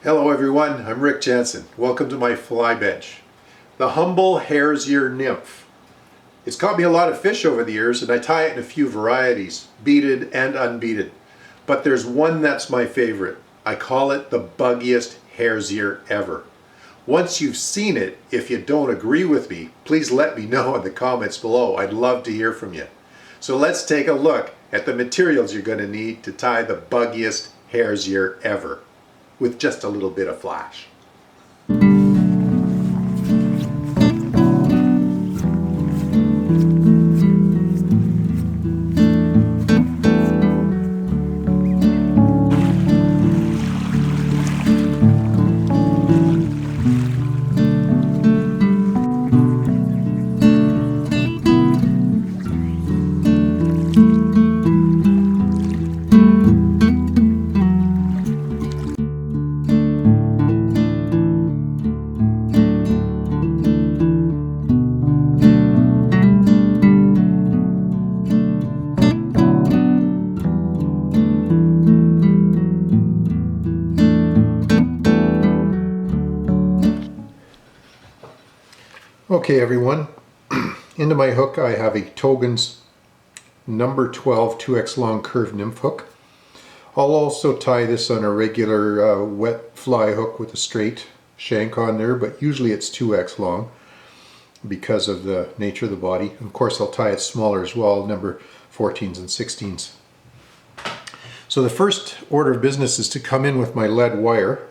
Hello everyone, I'm Rick Janzen. Welcome to my fly bench. The humble hare's ear nymph. It's caught me a lot of fish over the years and I tie it in a few varieties, beaded and unbeaded. But there's one that's my favorite. I call it the buggiest hare's ear ever. Once you've seen it, if you don't agree with me, please let me know in the comments below. I'd love to hear from you. So let's take a look at the materials you're going to need to tie the buggiest hare's ear ever, with just a little bit of flash. Okay everyone, into my hook I have a Togen's number 12 2x long curved nymph hook. I'll also tie this on a regular wet fly hook with a straight shank on there, but usually it's 2x long because of the nature of the body. Of course I'll tie it smaller as well, number 14s and 16s. So the first order of business is to come in with my lead wire,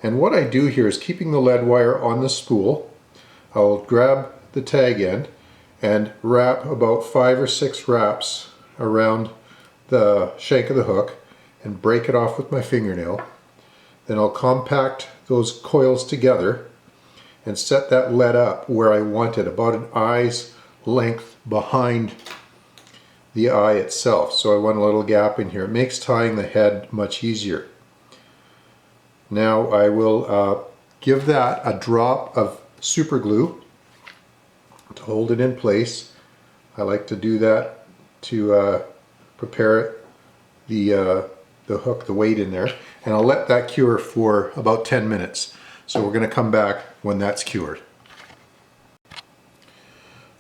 and what I do here is keeping the lead wire on the spool. I'll grab the tag end and wrap about 5 or 6 wraps around the shank of the hook and break it off with my fingernail. Then I'll compact those coils together and set that lead up where I want it, about an eye's length behind the eye itself. So I want a little gap in here. It makes tying the head much easier. Now I will give that a drop of super glue to hold it in place. I like to do that to prepare the hook, the weight in there, and I'll let that cure for about 10 minutes. So we're going to come back when that's cured.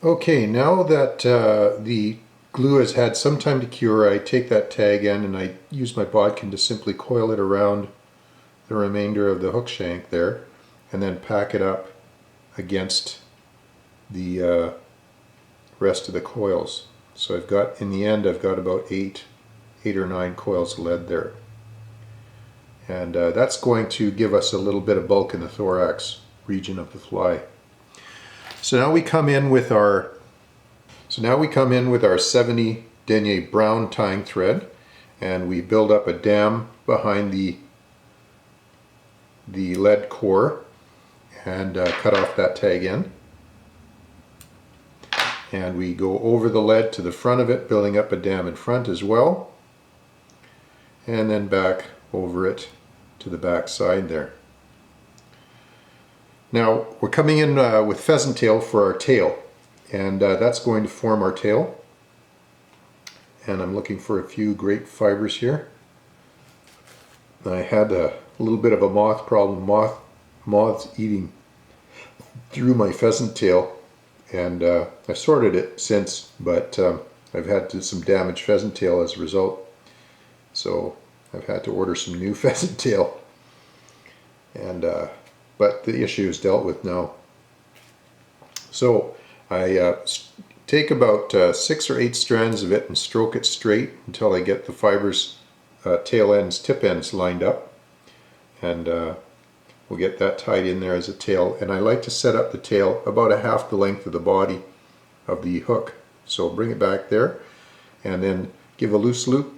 Okay, now that the glue has had some time to cure, I take that tag end and I use my bodkin to simply coil it around the remainder of the hook shank there and then pack it up against the rest of the coils. So I've got, in the end, I've got about 8 or 9 coils of lead there. And that's going to give us a little bit of bulk in the thorax region of the fly. So now we come in with our 70 denier brown tying thread, and we build up a dam behind the lead core and cut off that tag end. And we go over the lead to the front of it, building up a dam in front as well, and then back over it to the back side there. Now we're coming in with pheasant tail for our tail, and that's going to form our tail. And I'm looking for a few great fibers here. I had a little bit of a moth problem, moths eating through my pheasant tail, and I've sorted it since, but I've had some damaged pheasant tail as a result, so I've had to order some new pheasant tail, and but the issue is dealt with now. So I take about 6 or 8 strands of it and stroke it straight until I get the fibers, tail ends, tip ends lined up, and we'll get that tied in there as a tail. And I like to set up the tail about half the length of the body of the hook. So bring it back there and then give a loose loop,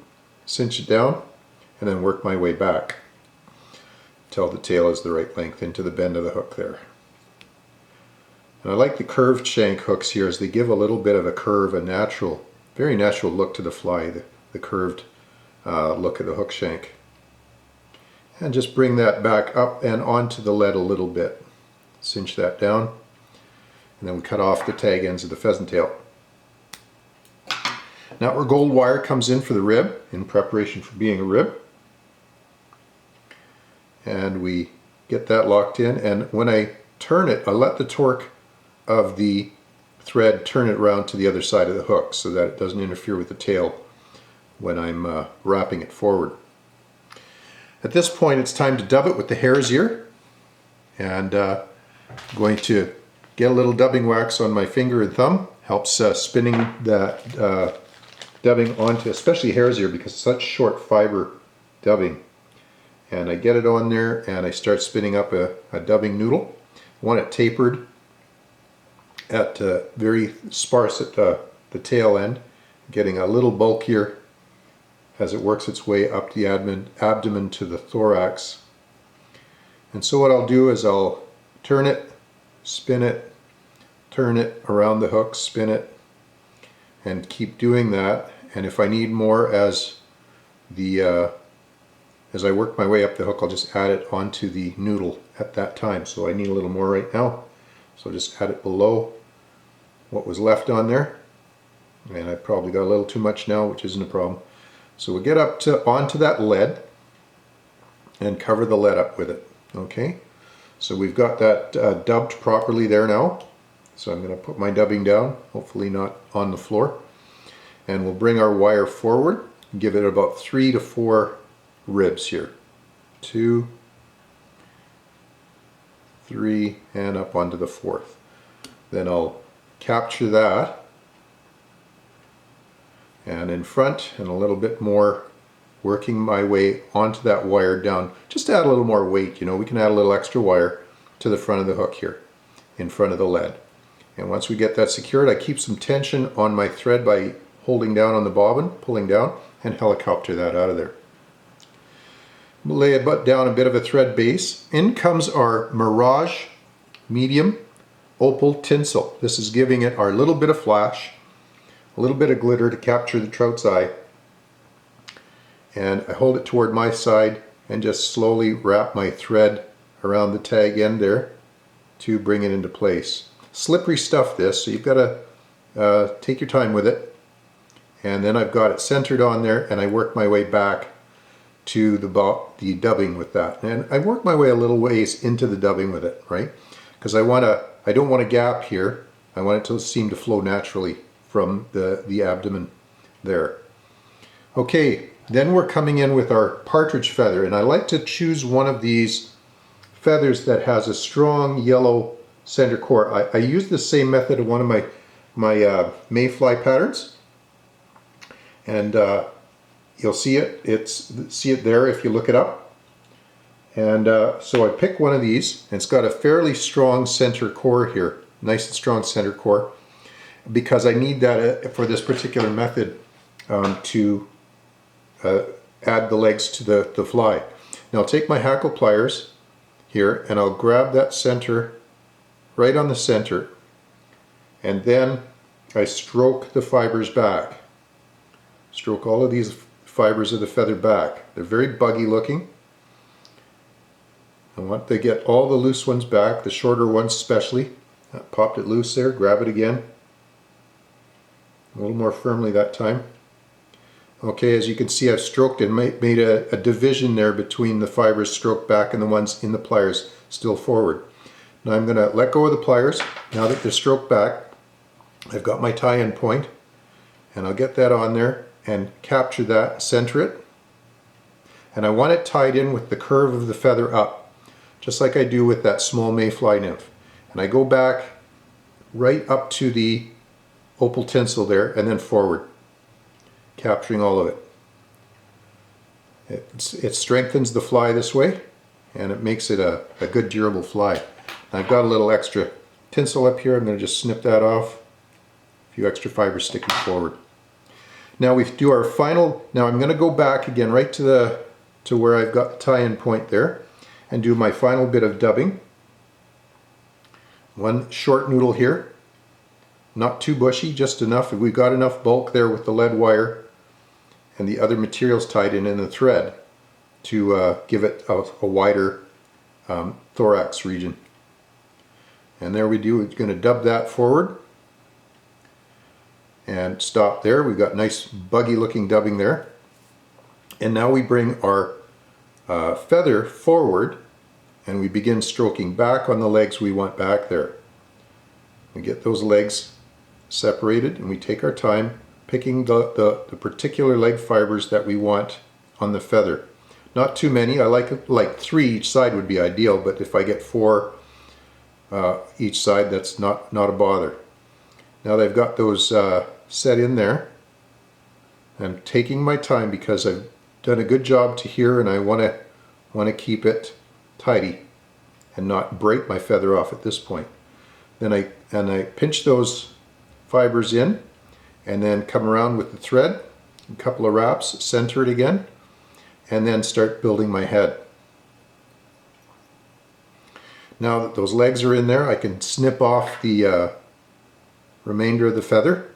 cinch it down, and then work my way back until the tail is the right length into the bend of the hook there. And I like the curved shank hooks here as they give a little bit of a curve, a natural, very natural look to the fly, the curved look of the hook shank. And just bring that back up and onto the lead a little bit. Cinch that down, and then we cut off the tag ends of the pheasant tail. Now our gold wire comes in for the rib, in preparation for being a rib. and we get that locked in. And when I turn it, I let the torque of the thread turn it around to the other side of the hook so that it doesn't interfere with the tail when I'm wrapping it forward. At this point, it's time to dub it with the hare's ear, and I'm going to get a little dubbing wax on my finger and thumb. Helps spinning that dubbing onto, especially hare's ear, because it's such short fiber dubbing. And I get it on there and I start spinning up a dubbing noodle. I want it tapered at very sparse at the tail end, getting a little bulkier as it works its way up the abdomen to the thorax. And so what I'll do is I'll turn it, spin it, turn it around the hook, spin it, and keep doing that. And if I need more as I work my way up the hook, I'll just add it onto the noodle at that time. So I need a little more right now, so just add it below what was left on there. And I probably got a little too much now, which isn't a problem. So we'll get up to onto that lead and cover the lead up with it. Okay, so we've got that dubbed properly there now. So I'm going to put my dubbing down, hopefully not on the floor, and we'll bring our wire forward, give it about 3 to 4 ribs here. 2, 3, and up onto the 4th. Then I'll capture that, and in front and a little bit more, working my way onto that wire down. Just add a little more weight, you know, we can add a little extra wire to the front of the hook here, in front of the lead. And once we get that secured, I keep some tension on my thread by holding down on the bobbin, pulling down, and helicopter that out of there. We'll lay down a bit of a thread base. In comes our Mirage medium opal tinsel. This is giving it our little bit of flash, a little bit of glitter to capture the trout's eye. And I hold it toward my side and just slowly wrap my thread around the tag end there to bring it into place. Slippery stuff this, so you've got to take your time with it. And then I've got it centered on there, and I work my way back to the dubbing with that. And I work my way a little ways into the dubbing with it, right? Because I don't want a gap here. I want it to seem to flow naturally from the abdomen there. Okay, then we're coming in with our partridge feather, and I like to choose one of these feathers that has a strong yellow center core. I use the same method of one of my mayfly patterns, and you'll see it there if you look it up. And so I pick one of these, and it's got a fairly strong center core here, nice and strong center core, because I need that for this particular method to add the legs to the fly. Now I'll take my hackle pliers here, and I'll grab that center, right on the center, and then I stroke the fibers back. Stroke all of these fibers of the feather back. They're very buggy looking. I want to get all the loose ones back, the shorter ones especially. Popped it loose there, grab it again. A little more firmly that time. Okay, as you can see, I've stroked and made a division there between the fibers stroked back and the ones in the pliers still forward. Now I'm going to let go of the pliers. Now that they're stroked back, I've got my tie-in point, and I'll get that on there and capture that, center it. And I want it tied in with the curve of the feather up, just like I do with that small mayfly nymph. And I go back right up to the opal tinsel there and then forward, capturing all of it. It strengthens the fly this way, and it makes it a good durable fly. I've got a little extra tinsel up here. I'm going to just snip that off. A few extra fibers sticking forward. Now we do our final. Now I'm going to go back again right to where I've got the tie-in point there, and do my final bit of dubbing. One short noodle here, not too bushy, just enough. We've got enough bulk there with the lead wire and the other materials tied in the thread to give it a wider thorax region. And there we do. We're going to dub that forward and stop there. We've got nice buggy looking dubbing there. And now we bring our feather forward, and we begin stroking back on the legs we want back there. We get those legs separated, and we take our time picking the particular leg fibers that we want on the feather. Not too many. I like 3 each side would be ideal, but if I get 4 each side, that's not a bother. Now that I've got those set in there, I'm taking my time because I've done a good job to here, and I want to keep it tidy and not break my feather off at this point. Then I pinch those fibers in, and then come around with the thread, a couple of wraps, center it again, and then start building my head. Now that those legs are in there, I can snip off the remainder of the feather.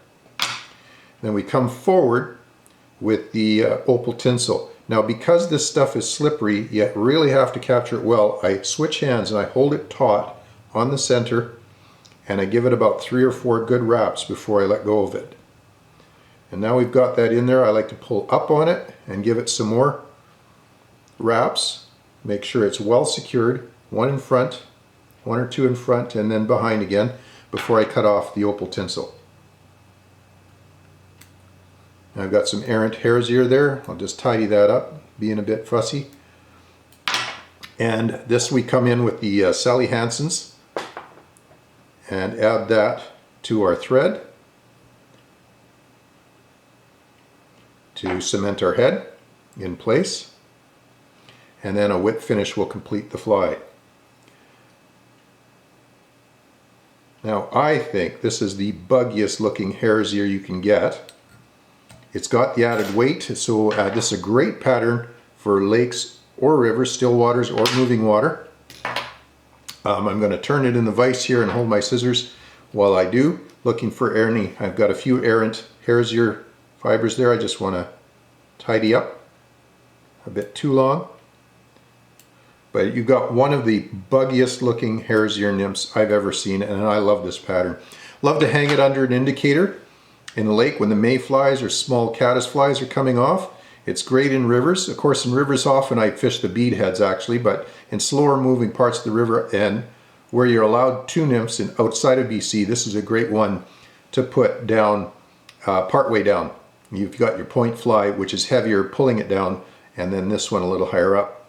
Then we come forward with the opal tinsel. Now, because this stuff is slippery, you really have to capture it well. I switch hands and I hold it taut on the center, and I give it about 3 or 4 good wraps before I let go of it. And now we've got that in there. I like to pull up on it and give it some more wraps. Make sure it's well secured, 1 in front, 1 or 2 in front, and then behind again before I cut off the opal tinsel. Now I've got some errant hare's ear there. I'll just tidy that up, being a bit fussy. And this we come in with the Sally Hansen's and add that to our thread to cement our head in place, and then a whip finish will complete the fly. Now I think this is the buggiest looking hare's ear you can get. It's got the added weight, so this is a great pattern for lakes or rivers, still waters or moving water. I'm going to turn it in the vise here and hold my scissors while I do, looking for any. I've got a few errant hare's ear fibers there. I just want to tidy up. A bit too long. But you've got one of the buggiest looking hare's ear nymphs I've ever seen, and I love this pattern. Love to hang it under an indicator in the lake when the mayflies or small caddisflies are coming off. It's great in rivers. Of course, in rivers often I fish the bead heads actually, but in slower moving parts of the river and where you're allowed 2 nymphs outside of BC, this is a great one to put down partway down. You've got your point fly, which is heavier, pulling it down, and then this one a little higher up.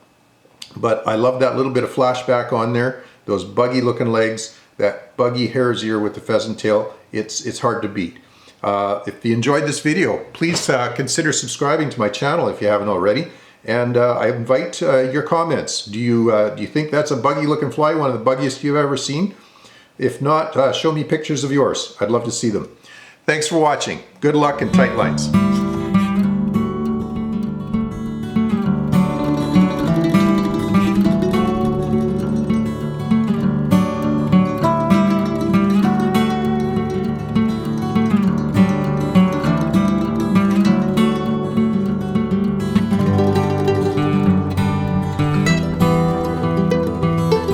But I love that little bit of flashback on there, those buggy looking legs, that buggy hare's ear with the pheasant tail. It's hard to beat. If you enjoyed this video, please consider subscribing to my channel if you haven't already. And I invite your comments. Do you think that's a buggy looking fly, one of the buggiest you've ever seen? If not, show me pictures of yours. I'd love to see them. Thanks for watching. Good luck and tight lines.